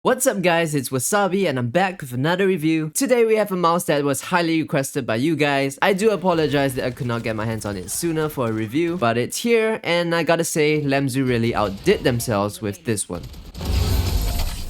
What's up guys, it's Wasabi and I'm back with another review. Today we have a mouse that was highly requested by you guys. I do apologize that I could not get my hands on it sooner for a review, but it's here and I gotta say Lamzu really outdid themselves with this one.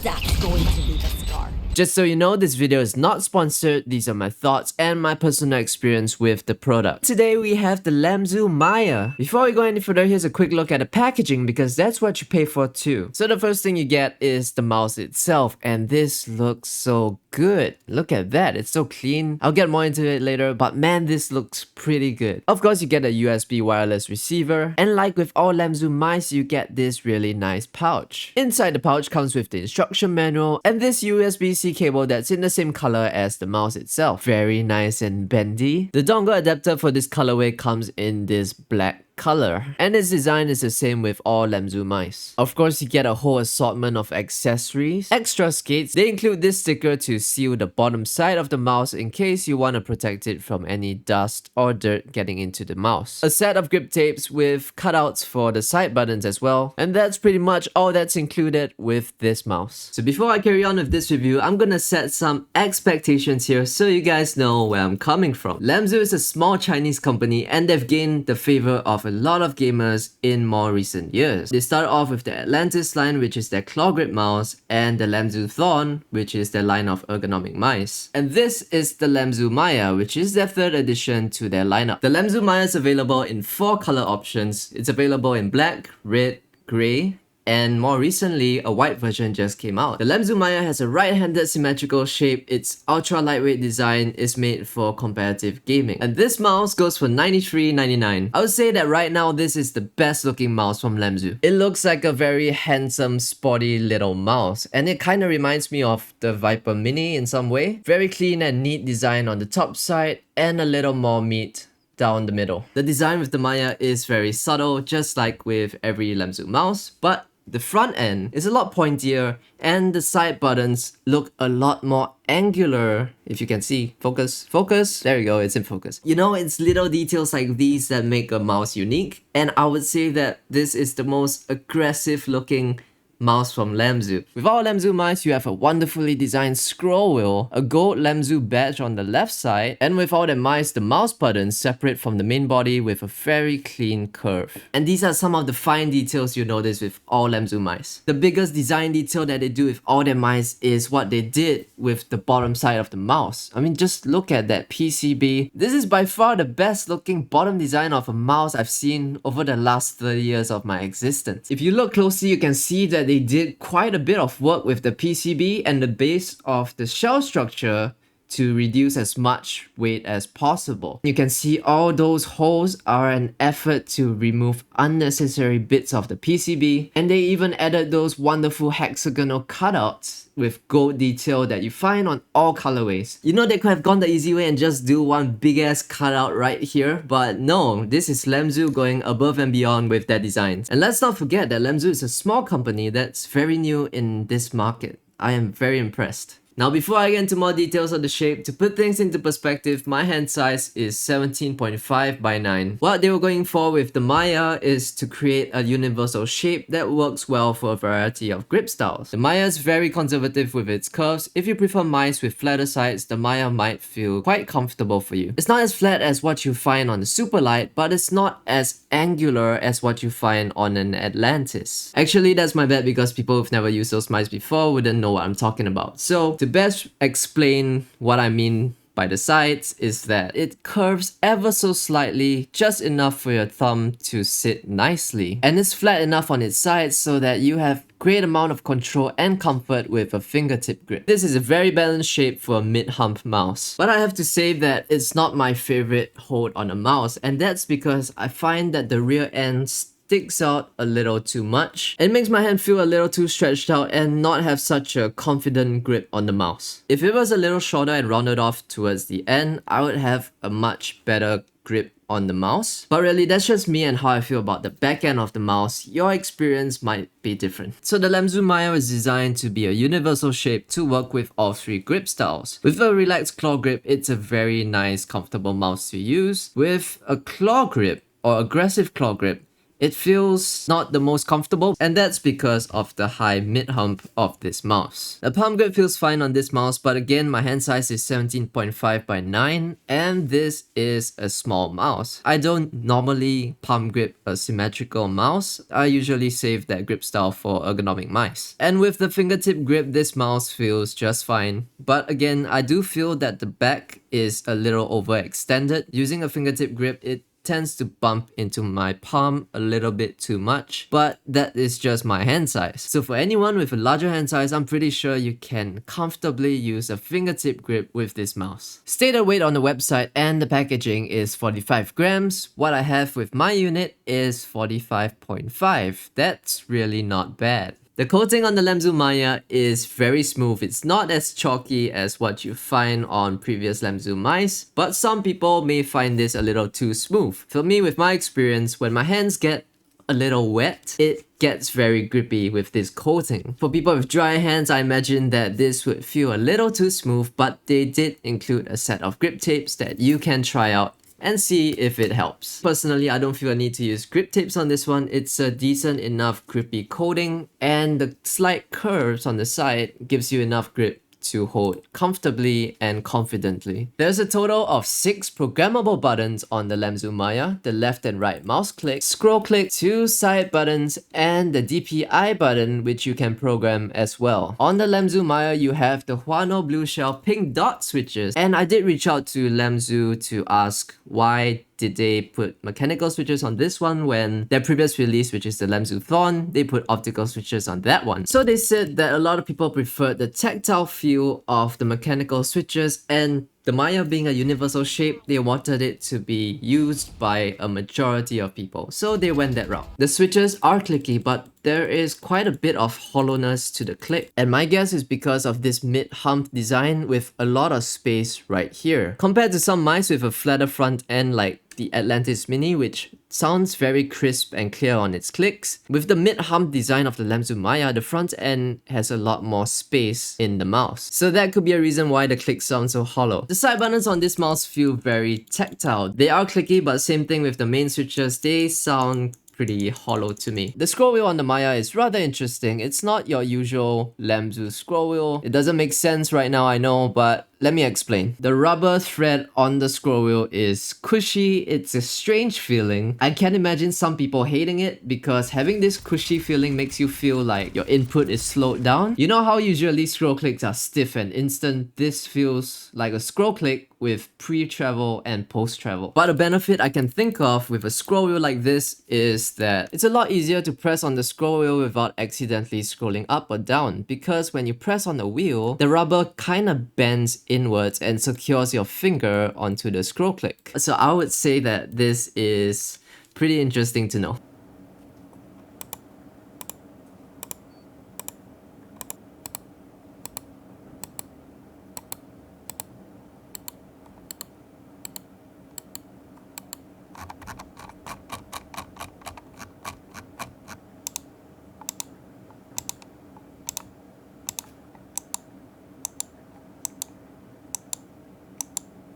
That's going to leave a scar. Just so you know, this video is not sponsored. These are my thoughts and my personal experience with the product. Today we have the Lamzu Maya. Before we go any further, here's a quick look at the packaging because that's what you pay for too. So the first thing you get is the mouse itself, and this looks so good. Look at that, it's so clean. I'll get more into it later, but man, this looks pretty good. Of course, you get a USB wireless receiver, and like with all Lamzu mice, you get this really nice pouch. Inside the pouch comes with the instruction manual and this USB-C cable that's in the same color as the mouse itself. Very nice and bendy. The dongle adapter for this colorway comes in this black color, and its design is the same with all Lamzu mice. Of course, you get a whole assortment of accessories. Extra skates, they include this sticker to seal the bottom side of the mouse in case you want to protect it from any dust or dirt getting into the mouse. A set of grip tapes with cutouts for the side buttons as well, and that's pretty much all that's included with this mouse. So before I carry on with this review, I'm gonna set some expectations here so you guys know where I'm coming from. Lamzu is a small Chinese company and they've gained the favor of a lot of gamers in more recent years. They started off with the Atlantis line, which is their claw grip mouse, and the Lamzu Thorn, which is their line of ergonomic mice. And this is the Lamzu Maya, which is their third addition to their lineup. The Lamzu Maya is available in 4 color options. It's available in black, red, grey, and more recently, a white version just came out. The Lamzu Maya has a right-handed symmetrical shape. Its ultra-lightweight design is made for competitive gaming. And this mouse goes for $93.99. I would say that right now, this is the best looking mouse from Lamzu. It looks like a very handsome, sporty little mouse. And it kind of reminds me of the VIPER Mini in some way. Very clean and neat design on the top side and a little more meat down the middle. The design with the Maya is very subtle, just like with every Lamzu mouse, but the front end is a lot pointier and the side buttons look a lot more angular. If you can see, focus, there you go, it's in focus. You know, it's little details like these that make a mouse unique, and I would say that this is the most aggressive looking mouse from Lamzu. With all Lamzu mice, you have a wonderfully designed scroll wheel, a gold Lamzu badge on the left side, and with all the mice, the mouse buttons separate from the main body with a very clean curve. And these are some of the fine details you notice with all Lamzu mice. The biggest design detail that they do with all their mice is what they did with the bottom side of the mouse. I mean, just look at that PCB. This is by far the best looking bottom design of a mouse I've seen over the last 30 years of my existence. If you look closely, you can see that they did quite a bit of work with the PCB and the base of the shell structure to reduce as much weight as possible. You can see all those holes are an effort to remove unnecessary bits of the PCB, and they even added those wonderful hexagonal cutouts with gold detail that you find on all colorways. You know, they could have gone the easy way and just do one big ass cutout right here, but no, this is Lamzu going above and beyond with their designs. And let's not forget that Lamzu is a small company that's very new in this market. I am very impressed. Now, before I get into more details on the shape, to put things into perspective, my hand size is 17.5 by 9. What they were going for with the Maya is to create a universal shape that works well for a variety of grip styles. The Maya is very conservative with its curves. If you prefer mice with flatter sides, the Maya might feel quite comfortable for you. It's not as flat as what you find on the Superlight, but it's not as angular as what you find on an Atlantis. Actually, that's my bad because people who've never used those mice before wouldn't know what I'm talking about. So, to best explain what I mean by the sides is that it curves ever so slightly, just enough for your thumb to sit nicely. And it's flat enough on its sides so that you have great amount of control and comfort with a fingertip grip. This is a very balanced shape for a mid-hump mouse. But I have to say that it's not my favorite hold on a mouse, and that's because I find that the rear end sticks out a little too much. It makes my hand feel a little too stretched out and not have such a confident grip on the mouse. If it was a little shorter and rounded off towards the end, I would have a much better grip on the mouse. But really, that's just me and how I feel about the back end of the mouse. Your experience might be different. So the Lamzu Maya is designed to be a universal shape to work with all 3 grip styles. With a relaxed claw grip, it's a very nice, comfortable mouse to use. With a claw grip or aggressive claw grip, It feels not the most comfortable, and that's because of the high mid-hump of this mouse. The palm grip feels fine on this mouse, but again, my hand size is 17.5 by 9, and this is a small mouse. I don't normally palm grip a symmetrical mouse. I usually save that grip style for ergonomic mice. And with the fingertip grip, this mouse feels just fine. But again, I do feel that the back is a little overextended. Using a fingertip grip, it tends to bump into my palm a little bit too much, but that is just my hand size. So for anyone with a larger hand size, I'm pretty sure you can comfortably use a fingertip grip with this mouse. Stated weight on the website and the packaging is 45 grams. What I have with my unit is 45.5. That's really not bad. The coating on the Lamzu Maya is very smooth. It's not as chalky as what you find on previous Lamzu mice, but some people may find this a little too smooth. For me, with my experience, when my hands get a little wet, it gets very grippy with this coating. For people with dry hands, I imagine that this would feel a little too smooth, but they did include a set of grip tapes that you can try out and see if it helps. Personally, I don't feel a need to use grip tapes on this one. It's a decent enough grippy coating, and the slight curves on the side gives you enough grip to hold comfortably and confidently. There's a total of 6 programmable buttons on the Lamzu Maya: the left and right mouse click, scroll click, 2 side buttons, and the DPI button, which you can program as well. On the Lamzu Maya, you have the Huano blue shell pink dot switches, and I did reach out to Lamzu to ask why did they put mechanical switches on this one when their previous release, which is the Lamzu Thorn, they put optical switches on that one. So they said that a lot of people preferred the tactile feel of the mechanical switches, and the Maya being a universal shape, they wanted it to be used by a majority of people, so they went that route. The switches are clicky, but there is quite a bit of hollowness to the click, and my guess is because of this mid-hump design with a lot of space right here. Compared to some mice with a flatter front end like the Atlantis Mini, which sounds very crisp and clear on its clicks, with the mid-hump design of the Lamzu Maya, the front end has a lot more space in the mouse. So that could be a reason why the clicks sound so hollow. The side buttons on this mouse feel very tactile. They are clicky, but same thing with the main switches, they sound pretty hollow to me. The scroll wheel on the Maya is rather interesting. It's not your usual Lamzu scroll wheel. It doesn't make sense right now, I know, but let me explain. The rubber thread on the scroll wheel is cushy. It's a strange feeling. I can imagine some people hating it because having this cushy feeling makes you feel like your input is slowed down. You know how usually scroll clicks are stiff and instant? This feels like a scroll click with pre-travel and post-travel. But a benefit I can think of with a scroll wheel like this is that it's a lot easier to press on the scroll wheel without accidentally scrolling up or down, because when you press on the wheel, the rubber kind of bends inwards and secures your finger onto the scroll click. So I would say that this is pretty interesting to know.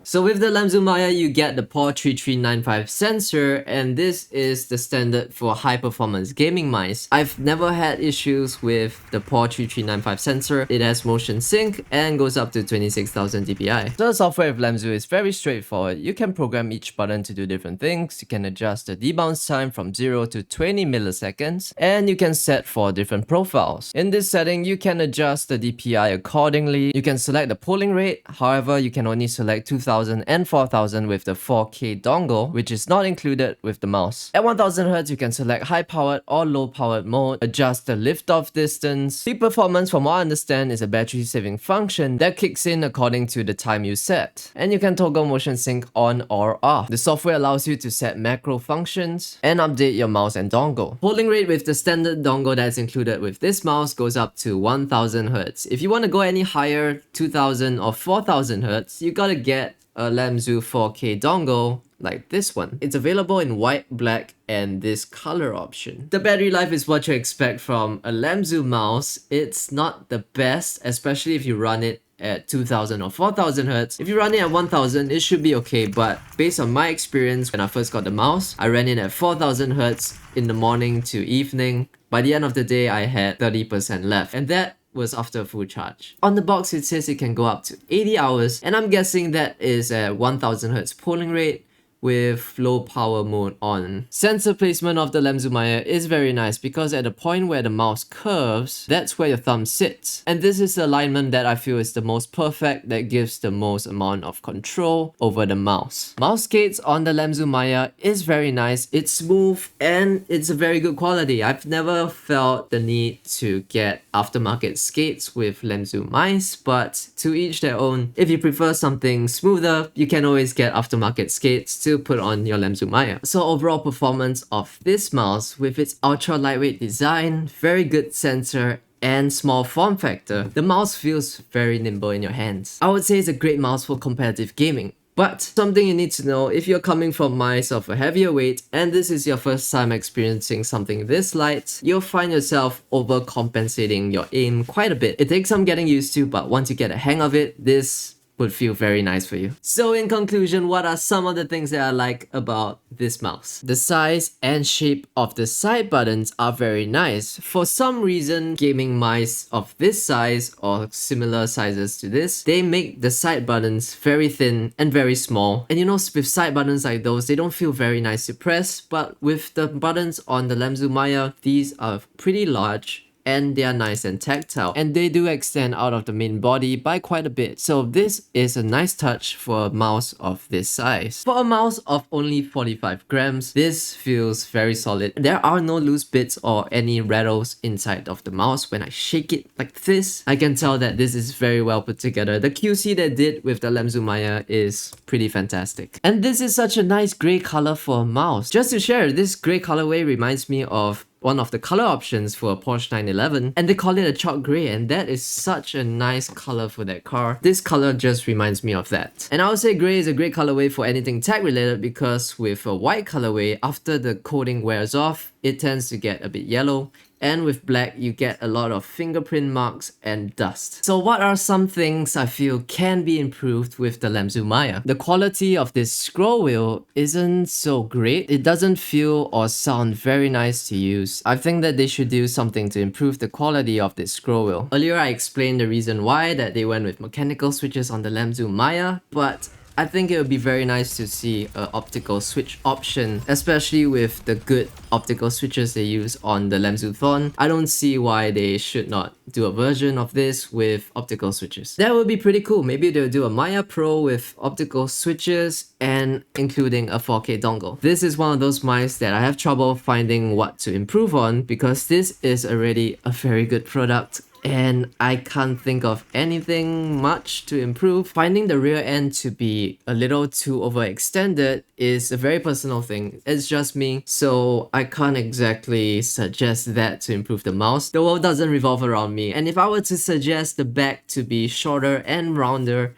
So with the Lamzu Maya, you get the PAW 3395 sensor, and this is the standard for high-performance gaming mice. I've never had issues with the PAW 3395 sensor. It has motion sync and goes up to 26,000 dpi. So the software of Lamzu is very straightforward. You can program each button to do different things. You can adjust the debounce time from 0 to 20 milliseconds, and you can set for different profiles. In this setting, you can adjust the DPI accordingly. You can select the polling rate. However, you can only select 2000 and 4000 with the 4K dongle, which is not included with the mouse. At 1000 Hz, you can select high powered or low powered mode, adjust the lift off distance. Peak performance, from what I understand, is a battery saving function that kicks in according to the time you set. And you can toggle motion sync on or off. The software allows you to set macro functions and update your mouse and dongle. Polling rate with the standard dongle that's included with this mouse goes up to 1000 Hz. If you want to go any higher, 2000 or 4000 Hz, you gotta get a Lamzu 4K dongle like this one. It's available in white, black, and this color option. The battery life is what you expect from a Lamzu mouse. It's not the best, especially if you run it at 2000 or 4000 Hz. If you run it at 1000, it should be okay, but based on my experience when I first got the mouse, I ran it at 4000 Hz in the morning to evening. By the end of the day, I had 30% left, and that was after a full charge. On the box, it says it can go up to 80 hours, and I'm guessing that is at 1000 Hz polling rate with low power mode on. Sensor placement of the Lamzu Maya is very nice because at the point where the mouse curves, that's where your thumb sits. And this is the alignment that I feel is the most perfect, that gives the most amount of control over the mouse. Mouse skates on the Lamzu Maya is very nice, it's smooth, and it's a very good quality. I've never felt the need to get aftermarket skates with Lamzu mice, but to each their own. If you prefer something smoother, you can always get aftermarket skates to put on your Lamzu Maya. So overall performance of this mouse with its ultra lightweight design, very good sensor, and small form factor, the mouse feels very nimble in your hands. I would say it's a great mouse for competitive gaming. But something you need to know if you're coming from mice of a heavier weight and this is your first time experiencing something this light, you'll find yourself overcompensating your aim quite a bit. It takes some getting used to, but once you get a hang of it, this would feel very nice for you. So in conclusion, what are some of the things that I like about this mouse? The size and shape of the side buttons are very nice. For some reason, gaming mice of this size or similar sizes to this, they make the side buttons very thin and very small. And you know, with side buttons like those, they don't feel very nice to press, but with the buttons on the Lamzu Maya, these are pretty large and they are nice and tactile, and they do extend out of the main body by quite a bit. So this is a nice touch for a mouse of this size. For a mouse of only 45 grams, this feels very solid. There are no loose bits or any rattles inside of the mouse. When I shake it like this, I can tell that this is very well put together. The QC they did with the Lamzu Maya is pretty fantastic. And this is such a nice gray color for a mouse. Just to share, this gray colorway reminds me of one of the color options for a Porsche 911, and they call it a chalk gray, and that is such a nice color for that car. This color just reminds me of that. And I would say gray is a great colorway for anything tech related because with a white colorway, after the coating wears off, it tends to get a bit yellow. And with black, you get a lot of fingerprint marks and dust. So what are some things I feel can be improved with the Lamzu Maya? The quality of this scroll wheel isn't so great. It doesn't feel or sound very nice to use. I think that they should do something to improve the quality of this scroll wheel. Earlier I explained the reason why, that they went with mechanical switches on the Lamzu Maya, but I think it would be very nice to see an optical switch option, especially with the good optical switches they use on the Lamzu Thorn. I don't see why they should not do a version of this with optical switches. That would be pretty cool. Maybe they'll do a Maya Pro with optical switches and including a 4K dongle. This is one of those mice that I have trouble finding what to improve on because this is already a very good product. And I can't think of anything much to improve. Finding the rear end to be a little too overextended is a very personal thing. It's just me, so I can't exactly suggest that to improve the mouse. The world doesn't revolve around me. And if I were to suggest the back to be shorter and rounder,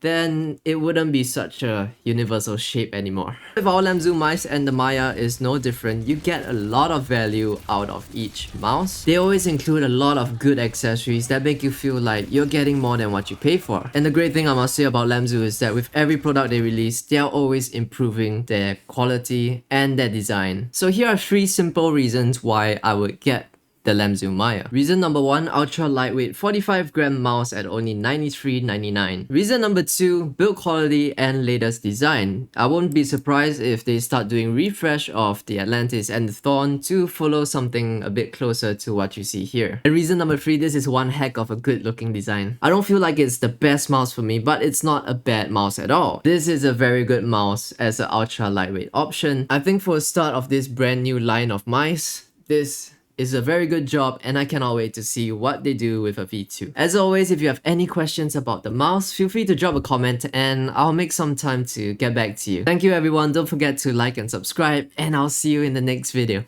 then it wouldn't be such a universal shape anymore. With our Lamzu mice and the Maya is no different. You get a lot of value out of each mouse. They always include a lot of good accessories that make you feel like you're getting more than what you pay for. And the great thing I must say about Lamzu is that with every product they release, they are always improving their quality and their design. So here are 3 simple reasons why I would get the Lamzu Maya. Reason number 1, ultra lightweight 45 gram mouse at only $93.99. Reason number 2, build quality and latest design. I won't be surprised if they start doing refresh of the Atlantis and the Thorn to follow something a bit closer to what you see here. And reason number 3, this is one heck of a good looking design. I don't feel like it's the best mouse for me, but it's not a bad mouse at all. This is a very good mouse as an ultra lightweight option. I think for the start of this brand new line of mice, this is a very good job, and I cannot wait to see what they do with a V2. As always, if you have any questions about the mouse, feel free to drop a comment and I'll make some time to get back to you. Thank you everyone, don't forget to like and subscribe, and I'll see you in the next video.